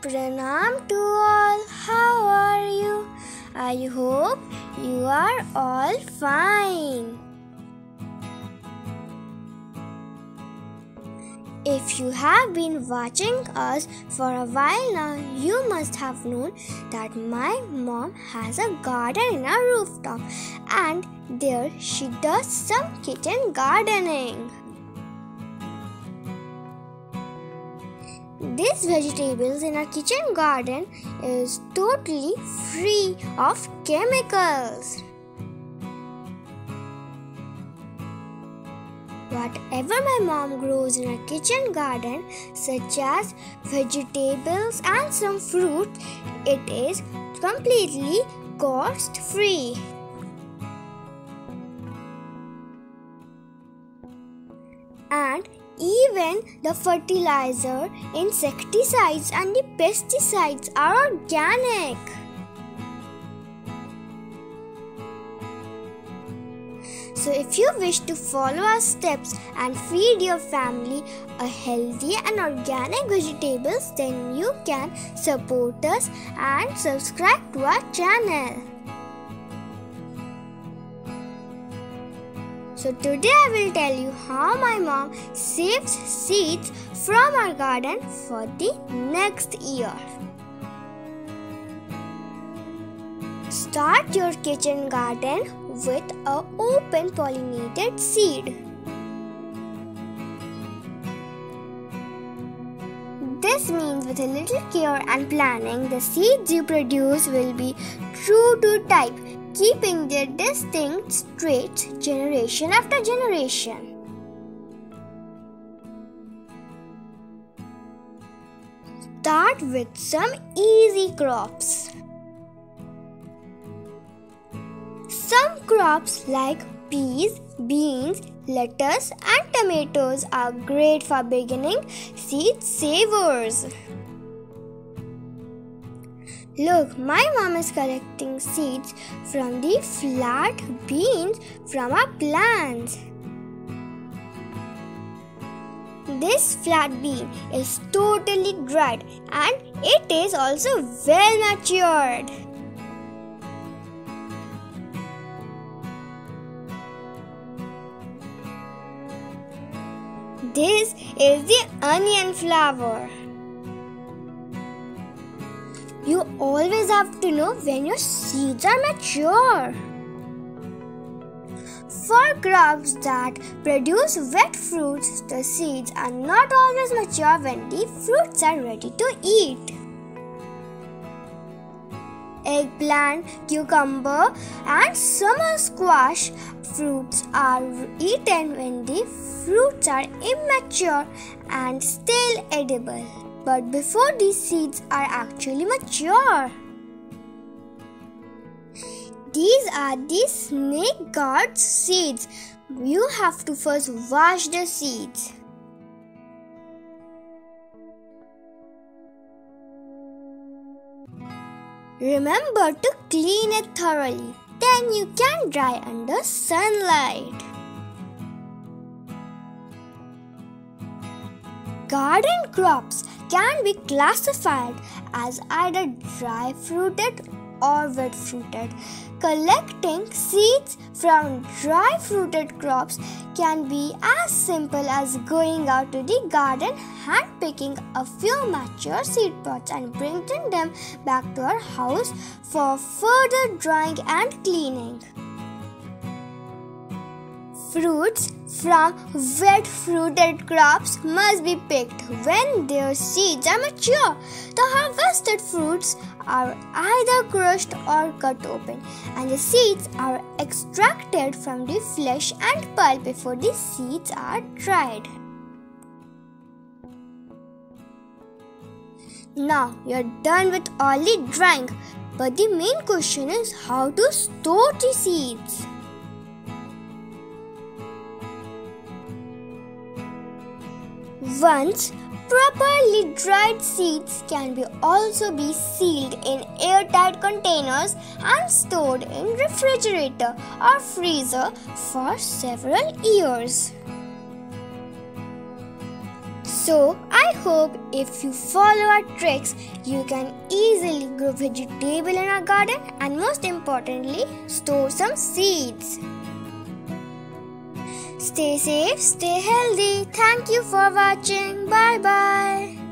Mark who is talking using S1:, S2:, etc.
S1: Pranam to all, how are you? I hope you are all fine. If you have been watching us for a while now, you must have known that my mom has a garden in our rooftop and there she does some kitchen gardening. These vegetables in our kitchen garden is totally free of chemicals. Whatever my mom grows in her kitchen garden, such as vegetables and some fruit, it is completely cost-free. And even the fertilizer, insecticides and the pesticides are organic. So if you wish to follow our steps and feed your family a healthy and organic vegetables, then you can support us and subscribe to our channel. So today I will tell you how my mom saves seeds from our garden for the next year. Start your kitchen garden with an open pollinated seed. This means with a little care and planning, the seeds you produce will be true to type, keeping their distinct traits generation after generation. Start with some easy crops. Some crops like peas, beans, lettuce and tomatoes are great for beginning seed savers. Look, my mom is collecting seeds from the flat beans from our plants. This flat bean is totally dried and it is also well matured. This is the onion flower. You always have to know when your seeds are mature. For crops that produce wet fruits, the seeds are not always mature when the fruits are ready to eat. Eggplant, cucumber and summer squash fruits are eaten when the fruits are immature and still edible, but before these seeds are actually mature. These are the snake gourd seeds. You have to first wash the seeds. Remember to clean it thoroughly. Then you can dry under sunlight. Garden crops can be classified as either dry fruited or wet fruited. Collecting seeds from dry fruited crops can be as simple as going out to the garden, hand-picking a few mature seed pods and bringing them back to our house for further drying and cleaning. Fruits from wet fruited crops must be picked when their seeds are mature. The harvested fruits are either crushed or cut open, and the seeds are extracted from the flesh and pulp before the seeds are dried. Now you're done with all the drying, but the main question is how to store the seeds. Once properly dried seeds can also be sealed in airtight containers and stored in refrigerator or freezer for several years. So, I hope if you follow our tricks, you can easily grow vegetable in our garden and most importantly, store some seeds. Stay safe, stay healthy. Thank you for watching. Bye bye.